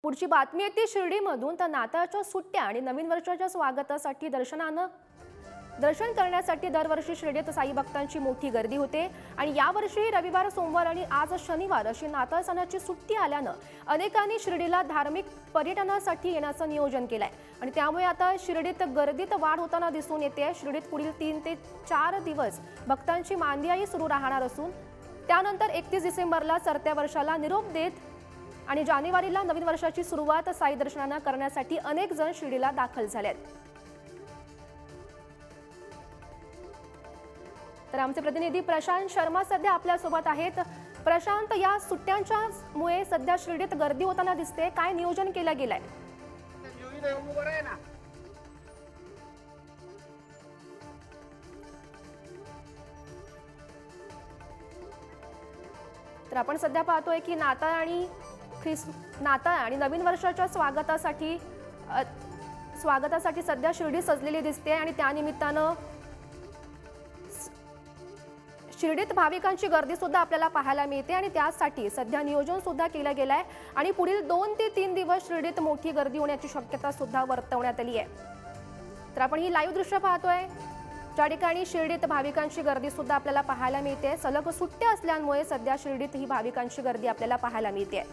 पुढची बातमी येते शिर्डीमधून। तर नाताळच्या सुट्ट्या आणि नवीन वर्षाच्या स्वागतासाठी दर्शन करण्यासाठी दरवर्षी शिर्डीत साई भक्तांची मोठी गर्दी होते आणि यावर्षी रविवार, सोमवार आणि आज शनिवार अशी नाताळ सणाची सुट्टी आल्यानं अनेकांनी शिर्डीला धार्मिक पर्यटनासाठी येण्याचं नियोजन केलंय आणि त्यामुळे आता शिर्डीत गर्दीत वाढ होताना दिसून येते। शिर्डीत पुढील 3 ते 4 दिवस भक्तांची मांदियाई सुरू राहणार असून त्यानंतर 31 डिसेंबरला सरत्या वर्षाला निरोप देत आणि जानेवारीला नवीन वर्षाची सुरुवात साई दर्शनानं करण्यासाठी अनेक जण शिर्डीला दाखल झालेत। तर आमचे प्रतिनिधी प्रशांत शर्मा सध्या आपल्या सोबत आहेत। प्रशांत, या सुट्ट्यांच्या मुळे सध्या शिर्डीत गर्दी होताना दिसते, काय नियोजन केलं गेलंय? तर आपण सध्या पाहतोय की नाताळ आणि नवीन वर्षाच्या स्वागतासाठी सध्या शिर्डी सजलेली दिसते आणि त्यानिमित्तानं शिर्डीत भाविकांची गर्दी सुद्धा आपल्याला पाहायला मिळते आणि त्यासाठी सध्या नियोजन सुद्धा केलं गेलंय आणि पुढील 2 ते 3 दिवस शिर्डीत मोठी गर्दी होण्याची शक्यता सुद्धा वर्तवण्यात आली आहे। तर आपण ही लाईव्ह दृश्य पाहतोय, ज्या ठिकाणी शिर्डीत भाविकांची गर्दी सुद्धा आपल्याला पाहायला मिळते। सलग सुट्ट्या असल्यामुळे सध्या शिर्डीत ही भाविकांची गर्दी आपल्याला पाहायला मिळते।